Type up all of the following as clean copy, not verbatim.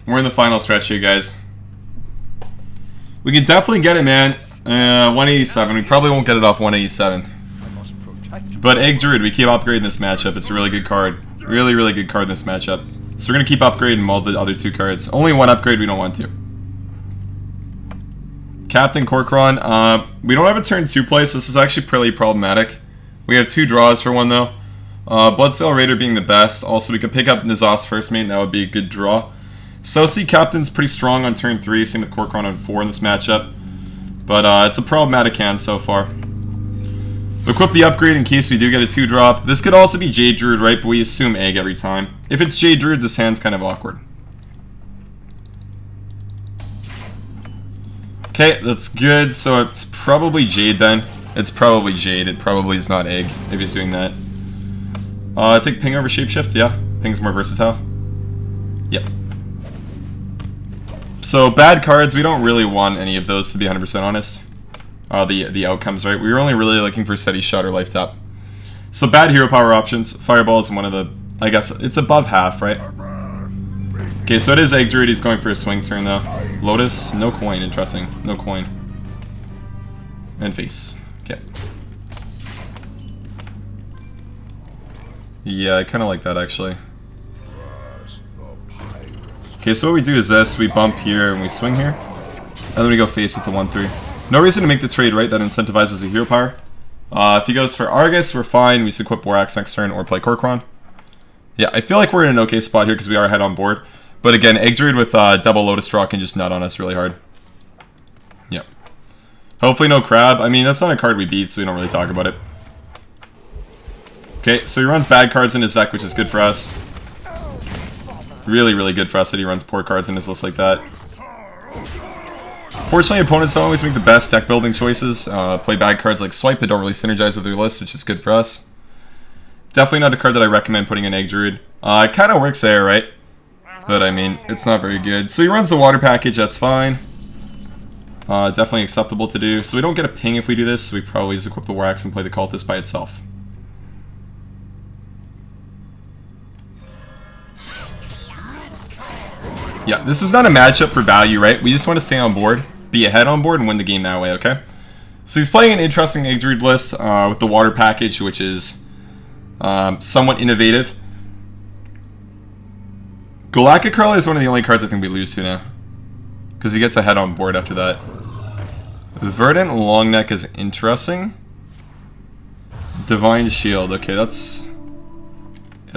We're in the final stretch here, guys. We can definitely get it, man. 187. We probably won't get it off 187. But Egg Druid, we keep upgrading this matchup. It's a really good card. Really, really good card in this matchup. So we're going to keep upgrading all the other two cards. Only one upgrade we don't want to. Captain Kor'kron. We don't have a turn 2 play, so this is actually pretty problematic. We have 2 draws for one, though. Bloodsail Raider being the best. Also, we could pick up N'Zoth's first mate, and that would be a good draw. Sosi Captain's pretty strong on turn 3, same with Kor'kron on 4 in this matchup. But it's a problematic hand so far. Equip the upgrade in case we do get a 2-drop. This could also be Jade Druid, right? But we assume Egg every time. If it's Jade Druid, this hand's kind of awkward. Okay, that's good. So it's probably Jade then. It's probably Jade. It probably is not Egg if he's doing that. Take Ping over Shapeshift, yeah. Ping's more versatile. Yep. So bad cards, we don't really want any of those to be 100% honest. The outcomes, right? We were only really looking for Steady Shot or Life Tap. So bad hero power options. Fireball is one of the, I guess, it's above half, right? Okay, so it is Egg Druid. He's going for a swing turn, though. Lotus, no coin. Interesting. No coin. And face. Okay. Yeah, I kind of like that, actually. Okay, so what we do is this. We bump here and we swing here. And then we go face with the 1-3. No reason to make the trade, right? That incentivizes a hero power. If he goes for Argus, we're fine. We just equip Borax next turn or play Kor'kron. Yeah, I feel like we're in an okay spot here because we are ahead on board. But again, Egg Druid with double Lotus Draw can just nut on us really hard. Yep. Hopefully no Crab. I mean, that's not a card we beat, so we don't really talk about it. Okay, so he runs bad cards in his deck, which is good for us. Really, really good for us that he runs poor cards in his list like that. Fortunately, opponents don't always make the best deck building choices. Play bad cards like Swipe that don't really synergize with their list, which is good for us. Definitely not a card that I recommend putting in Egg Druid. It kind of works there, right? But I mean, it's not very good. So he runs the water package, that's fine. Definitely acceptable to do. So we don't get a ping if we do this, so we probably just equip the Warax and play the Cultist by itself. Yeah, this is not a matchup for value, right? We just want to stay on board, be ahead on board, and win the game that way, okay? So he's playing an interesting Egg Druid list with the water package, which is somewhat innovative. Galactic Curl is one of the only cards I think we lose to now. Because he gets ahead on board after that. Verdant Longneck is interesting. Divine Shield, okay, that's...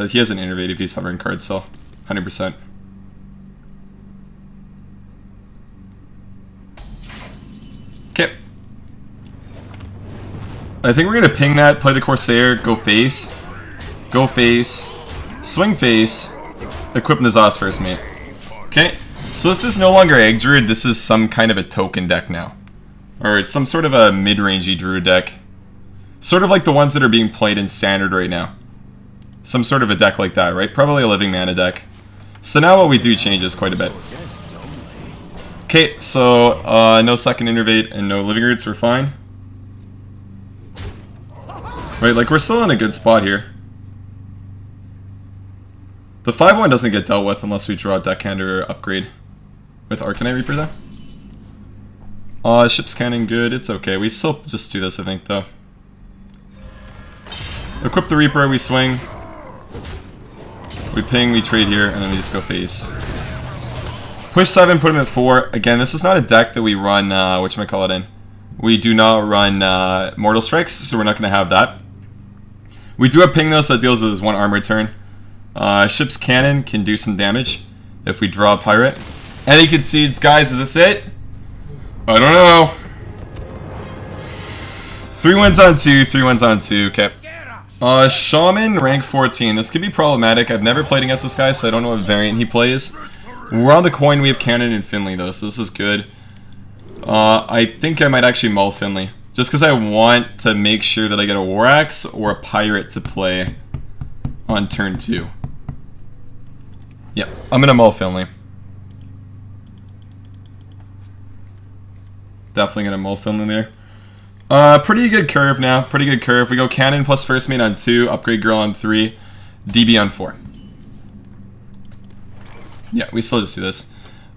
he has an innervate if he's hovering cards, so 100%. Okay. I think we're gonna ping that, play the Corsair, go face, swing face, equip N'Zoth's first mate. Okay, so this is no longer Egg Druid, this is some kind of a token deck now. Or it's some sort of a mid-rangey Druid deck. Sort of like the ones that are being played in Standard right now. Some sort of a deck like that, right? Probably a Living Mana deck. So now what we do changes quite a bit. Okay, so no second Innervate and no Living Roots, we're fine. Right, like we're still in a good spot here. The 5-1 doesn't get dealt with unless we draw a Deckhand or upgrade with Arcanite Reaper though. Ship's Cannon, good, it's okay. We still just do this, I think, though. Equip the Reaper, we swing. We ping, we trade here, and then we just go face. Push 7, put him at 4. Again, this is not a deck that we run, whatchamacallit in. We do not run Mortal Strikes, so we're not going to have that. We do have ping, though, so that deals with his 1 armor turn. Ship's Cannon can do some damage if we draw a Pirate. Any Concedes, guys, is this it? I don't know. 3 wins on 2, 3 wins on 2, okay. Shaman, rank 14. This could be problematic. I've never played against this guy, so I don't know what variant he plays. We're on the coin, we have Cannon and Finley, though, so this is good. I think I might actually mull Finley. Just because I want to make sure that I get a Warax or a Pirate to play on turn 2. Yeah, I'm going to mull Finley. Definitely going to mull Finley there. Pretty good curve now. Pretty good curve. We go Cannon plus first mate on 2, upgrade Girl on 3, DB on 4. Yeah, we still just do this.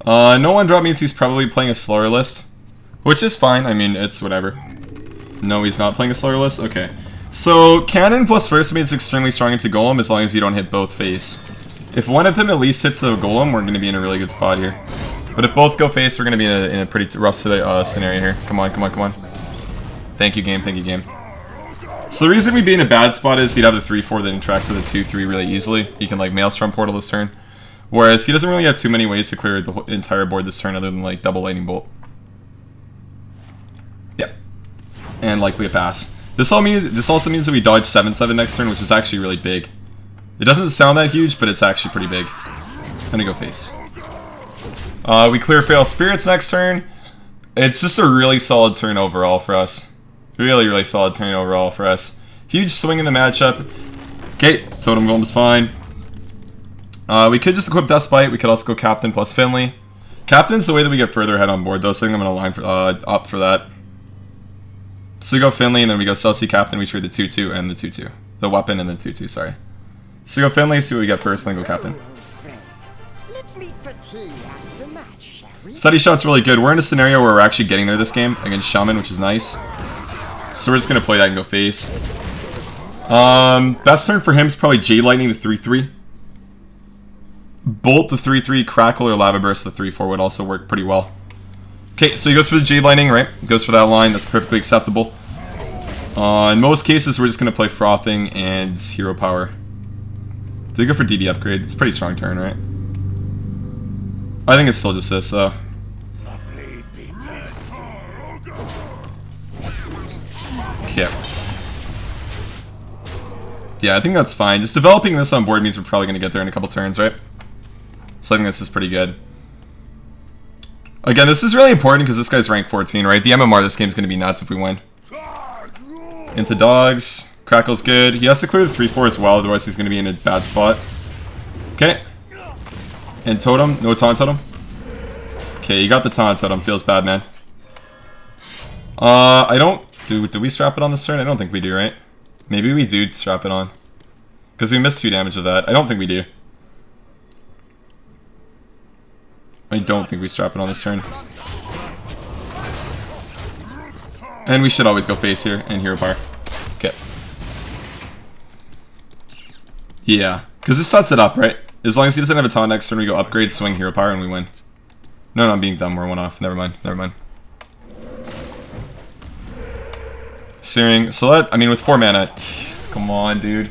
No one drop means he's probably playing a slower list. Which is fine, I mean, it's whatever. No, he's not playing a slower list? Okay. So, Cannon plus First Mate is extremely strong into Golem as long as you don't hit both face. If one of them at least hits the Golem, we're going to be in a really good spot here. But if both go face, we're going to be in a pretty rough scenario here. Come on, come on, come on. Thank you, game. Thank you, game. So the reason we'd be in a bad spot is he'd have the 3-4 that interacts with the 2-3 really easily. He can, like, Maelstrom Portal this turn. Whereas he doesn't really have too many ways to clear the entire board this turn other than, like, double Lightning Bolt. Yeah. And likely a pass. This also means that we dodge 7-7 next turn, which is actually really big. It doesn't sound that huge, but it's actually pretty big. I'm gonna go face. We clear Fail Spirits next turn. It's just a really solid turn overall for us. Really, really solid turn overall for us. Huge swing in the matchup. Okay, Totem Golem's fine. We could just equip Dustbite. We could also go Captain plus Finley. Captain's the way that we get further ahead on board, though, so I think I'm going to line for, opt for that. So we go Finley, and then we go Celsi Captain. We trade the 2-2 and the 2-2. The weapon and the 2-2, sorry. So we go Finley, see what we get first, and then go Captain. Steady Shot's really good. We're in a scenario where we're actually getting there this game against Shaman, which is nice. So we're just going to play that and go face. Best turn for him is probably Jade Lightning the 3-3. Bolt the 3-3, Crackle or Lava Burst the 3-4 would also work pretty well. Okay, so he goes for the Jade Lightning, right? He goes for that line, that's perfectly acceptable. In most cases, we're just going to play Frothing and Hero Power. Do we go for DB Upgrade? It's a pretty strong turn, right? I think it's still just this, though. Okay. Yeah, I think that's fine. Just developing this on board means we're probably going to get there in a couple turns, right? So I think this is pretty good. Again, this is really important because this guy's rank 14, right? The MMR this game is going to be nuts if we win. Into Dogs. Crackle's good. He has to clear the 3-4 as well, otherwise he's going to be in a bad spot. Okay. And Totem. No Taunt Totem. Okay, you got the Taunt Totem. Feels bad, man. I don't... Do we strap it on this turn? I don't think we do, right? Maybe we do strap it on. Because we missed 2 damage of that. I don't think we do. I don't think we strap it on this turn. And we should always go face here and Hero Power. Okay. Yeah. Because this sets it up, right? As long as he doesn't have a taunt next turn, we go upgrade, swing, Hero Power, and we win. No, I'm being dumb. We're 1 off. Never mind. Never mind. Searing. So that, I mean, with 4 mana. Come on, dude.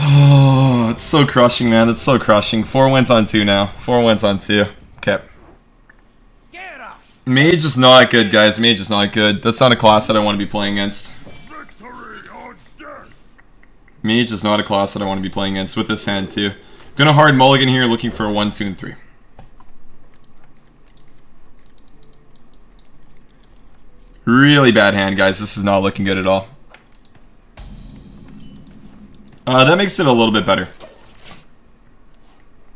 Oh, it's so crushing, man. It's so crushing. 4 wins on 2 now. 4 wins on 2. Okay. Mage is not good, guys. Mage is not good. That's not a class that I want to be playing against. Mage is not a class that I want to be playing against with this hand, too. Gonna hard mulligan here, looking for a 1, 2, and 3. Really bad hand, guys. This is not looking good at all. That makes it a little bit better.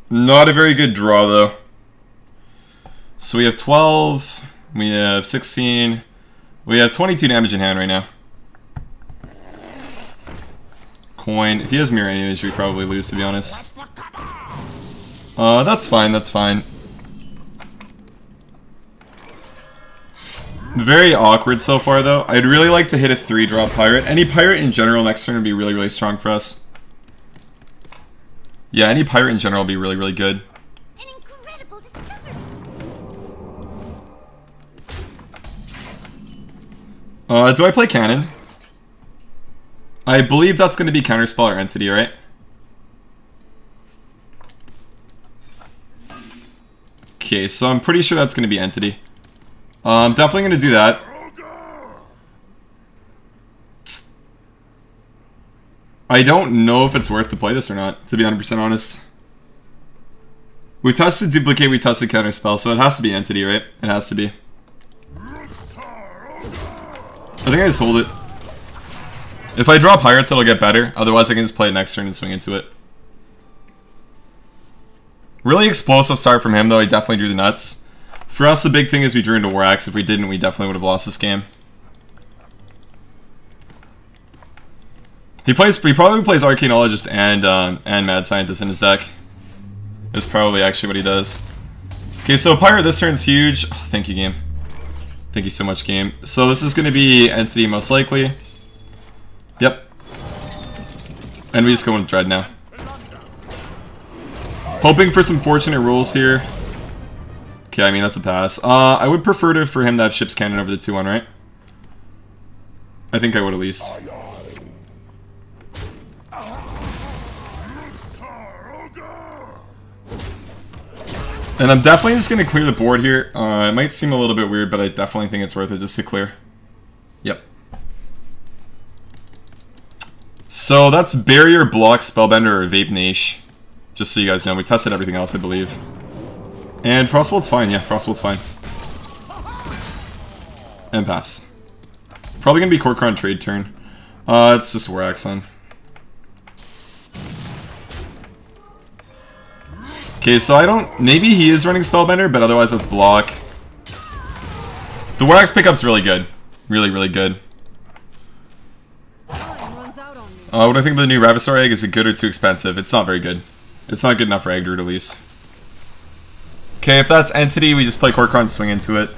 Not a very good draw, though. So we have 12, we have 16, we have 22 damage in hand right now. Coin. If he has mirror image, we probably lose, to be honest. That's fine, that's fine. Very awkward so far, though. I'd really like to hit a 3-drop pirate. Any pirate in general next turn would be really, really strong for us. Yeah, any pirate in general would be really, really good. An incredible discovery. Do I play Cannon? I believe that's going to be Counterspell or Entity, right? Okay, so I'm pretty sure that's going to be Entity. I'm definitely going to do that. I don't know if it's worth to play this or not, to be 100% honest. We tested Duplicate, we tested Counterspell, so it has to be Entity, right? It has to be. I think I just hold it. If I draw Pirates, it'll get better. Otherwise, I can just play it next turn and swing into it. Really explosive start from him, though. He definitely drew the nuts. For us, the big thing is we drew into War Axe. If we didn't, we definitely would have lost this game. He probably plays Arcanologist and Mad Scientist in his deck. is probably actually what he does. Okay, so Pirate this turn's huge. Oh, thank you, game. Thank you so much, game. So this is going to be Entity most likely. Yep. And we just go with Dread now. Hoping for some fortunate rolls here. Okay, I mean, that's a pass. I would prefer for him to have Ship's Cannon over the 2-1, right? I think I would at least. And I'm definitely just going to clear the board here. It might seem a little bit weird, but I definitely think it's worth it just to clear. Yep. So that's Barrier, Block, Spellbender, or Vape Naish. Just so you guys know, we tested everything else, I believe. And Frostbolt's fine, yeah, Frostbolt's fine. And pass. Probably going to be Kor'kron trade turn. It's just War Axe then. Okay, so I don't... Maybe he is running Spellbender, but otherwise that's Block. The War Axe pickup's really good. Really, really good. What do I think about the new Ravasaur egg? Is it good or too expensive? It's not very good. It's not good enough for Eggroot, at least. Okay, if that's Entity, we just play Kor'kron, swing into it.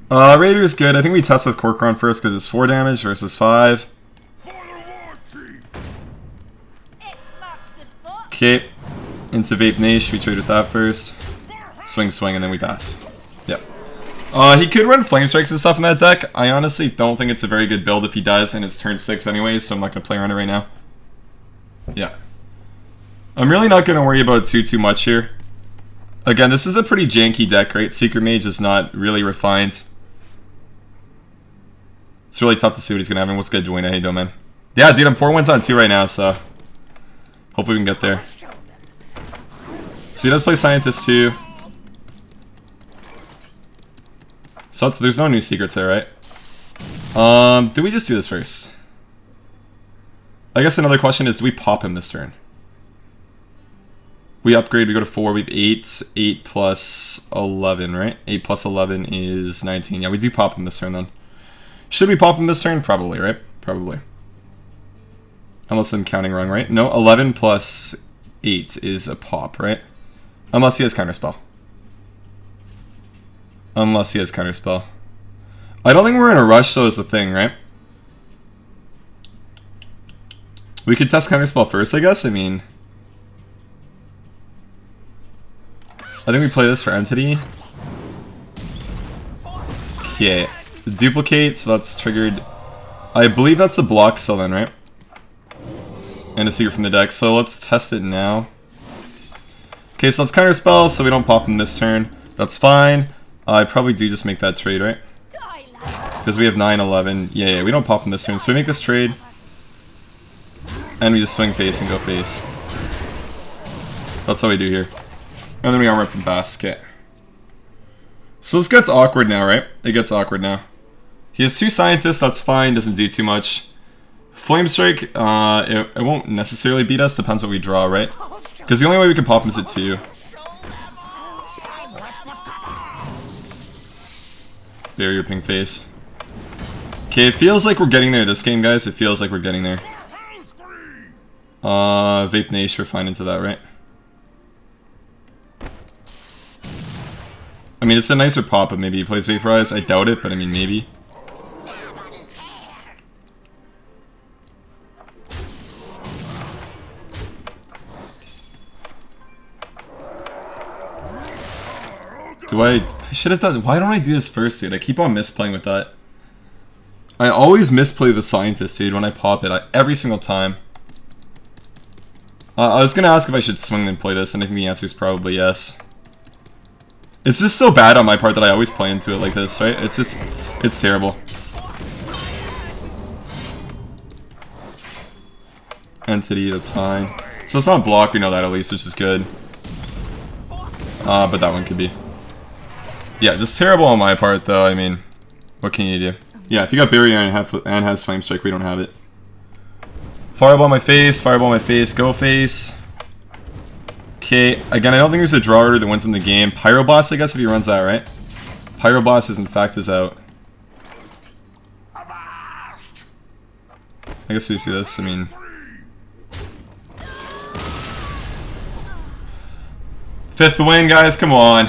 Raider is good. I think we test with Kor'kron first because it's 4 damage versus 5. Okay. Into Vape Naish, we trade with that first. Swing, swing, and then we pass. Yep. He could run Flame Strikes and stuff in that deck. I honestly don't think it's a very good build if he does, and it's turn 6 anyways, so I'm not going to play around it right now. Yeah. I'm really not going to worry about it too much here. Again, this is a pretty janky deck, right? Secret Mage is not really refined. It's really tough to see what he's going to have, and what's good, Dwayne? How you doing, man? Yeah, dude, I'm 4 wins on 2 right now, so... hopefully we can get there. So he does play Scientist too. So there's no new secrets there, right? Do we just do this first? I guess another question is, do we pop him this turn? We upgrade, we go to 4, we have 8. 8 plus 11, right? 8 plus 11 is 19. Yeah, we do pop him this turn then. Should we pop him this turn? Probably, right? Probably. Unless I'm counting wrong, right? No, 11 plus 8 is a pop, right? Unless he has Counterspell. Unless he has Counterspell. I don't think we're in a rush, though, is the thing, right? We could test Counterspell first, I guess. I mean... I think we play this for Entity. Okay. Duplicate, so that's triggered. I believe that's a block still then, right? And a secret from the deck, so let's test it now. Okay, so let's Counterspell, so we don't pop him this turn. That's fine. I probably do just make that trade, right? Because we have 9, 11. Yeah, we don't pop him this turn, so we make this trade. And we just swing face and go face. That's how we do here. And then we armor up and pass. Okay. So this gets awkward now, right? It gets awkward now. He has 2 Scientists, that's fine, doesn't do too much. Flame Strike, it won't necessarily beat us, depends what we draw, right? Because the only way we can pop him is at 2. Barrier ping face. Okay, it feels like we're getting there this game, guys. It feels like we're getting there. Vape Naish, we're fine into that, right? I mean, it's a nicer pop, but maybe he plays Vaporize. I doubt it, but I mean, maybe. I should have done... Why don't I do this first, dude? I keep on misplaying with that. I always misplay the Scientist, dude, when I pop it. Every single time. I was gonna ask if I should swing and play this, and I think the answer is probably yes. It's just so bad on my part that I always play into it like this, right? It's just... It's terrible. Entity, that's fine. So it's not block, we know that at least, which is good. But that one could be. Yeah, just terrible on my part, though. I mean, what can you do? Yeah, if you got Barrier and has Flame Strike, we don't have it. Fireball my face, go face. Okay, again, I don't think there's a draw order that wins him the game. Pyroboss, I guess, if he runs that, right? Pyroboss is, in fact, is out. I guess we see this, I mean... 5th win, guys. Come on.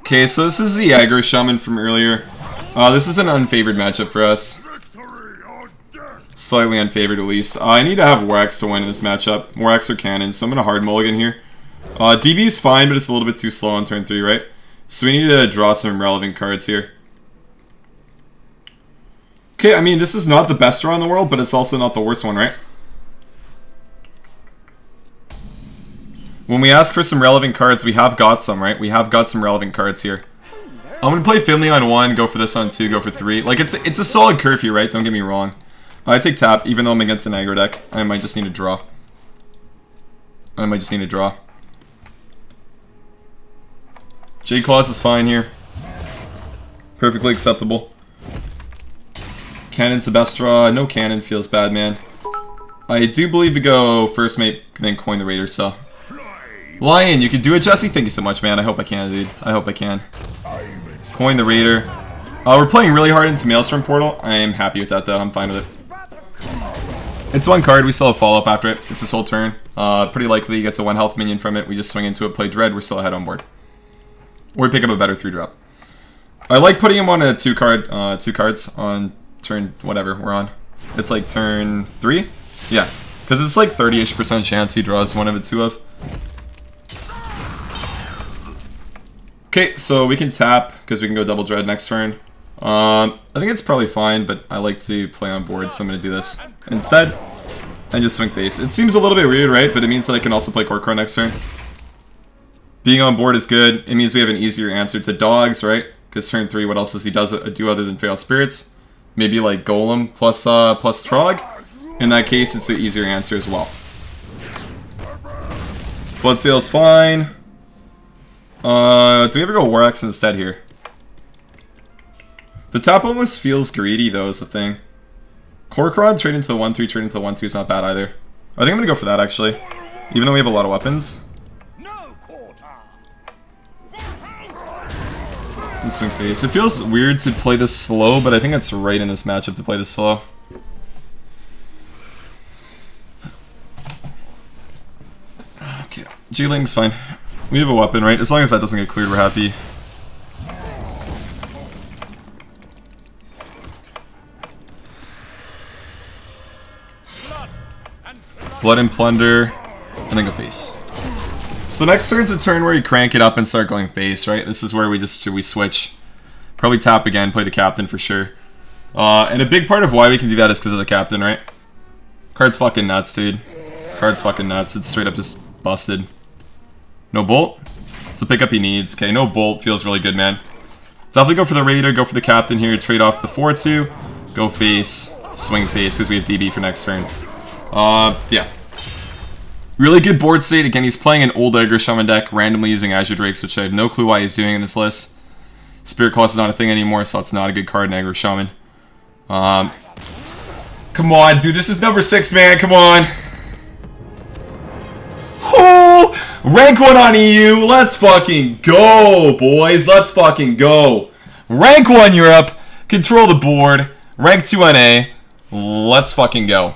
Okay, so this is the Aggro Shaman from earlier. This is an unfavored matchup for us. Slightly unfavored, at least. I need to have Warax to win in this matchup. Warax or Cannon, so I'm going to hard mulligan here. DB is fine, but it's a little bit too slow on turn 3, right? So we need to draw some relevant cards here. Okay, I mean, this is not the best draw in the world, but it's also not the worst one, right? When we ask for some relevant cards, we have got some, right? We have got some relevant cards here. I'm going to play Finley on 1, go for this on 2, go for 3. Like, it's a solid curfew, right? Don't get me wrong. I take tap, even though I'm against an aggro deck. I might just need to draw. J-Claws is fine here. Perfectly acceptable. Cannon's the best draw. No Cannon feels bad, man. I do believe we go first mate, then coin the Raider, so. Lion, you can do it, Jesse? Thank you so much, man. I hope I can, dude. I hope I can. Coin the Raider. We're playing really hard into Maelstrom Portal. I am happy with that, though. I'm fine with it. It's 1 card. We still have follow-up after it. It's this whole turn. Pretty likely he gets a 1 health minion from it. We just swing into it, play Dread. We're still ahead on board. Or we pick up a better 3-drop. I like putting him on a 2 cards on turn whatever we're on. It's like turn 3? Yeah. Because it's like 30-ish% chance he draws one of the 2 of. Okay, so we can tap, because we can go double Dread next turn. I think it's probably fine, but I like to play on board, so I'm going to do this instead. And just swing face. It seems a little bit weird, right? But it means that I can also play Kor'kron next turn. Being on board is good. It means we have an easier answer to dogs, right? Because turn 3, what else does he do other than Fail Spirits? Maybe like Golem plus Trog. In that case, it's an easier answer as well. Bloodsail's fine. Do we ever go Warax instead here? The tap almost feels greedy, though, is the thing. Kor'kron, trade into the 1-3, trade into the 1-2 is not bad either. I think I'm gonna go for that, actually. Even though we have a lot of weapons. Swing face. It feels weird to play this slow, but I think it's right in this matchup to play this slow. Okay, G-Link's fine. We have a weapon, right? As long as that doesn't get cleared, we're happy. Blood and Plunder, and then go face. So next turn's a turn where you crank it up and start going face, right? This is where we switch. Probably tap again, play the captain for sure. And a big part of why we can do that is because of the captain, right? Card's fucking nuts, dude. Card's fucking nuts. It's straight up just busted. No bolt? It's the pickup he needs. Okay, no bolt. Feels really good, man. Definitely go for the Raider, go for the captain here, trade off the 4-2. Go face, swing face, because we have DB for next turn. Yeah. Really good board state. Again, he's playing an old Aggro Shaman deck, randomly using Azure Drakes, which I have no clue why he's doing in this list. Spirit Claws is not a thing anymore, so it's not a good card in Aggro Shaman. Come on, dude. This is number 6, man. Come on. Whoo! Rank 1 on EU. Let's fucking go, boys. Let's fucking go. Rank 1 Europe. Control the board. Rank 2 on A. Let's fucking go.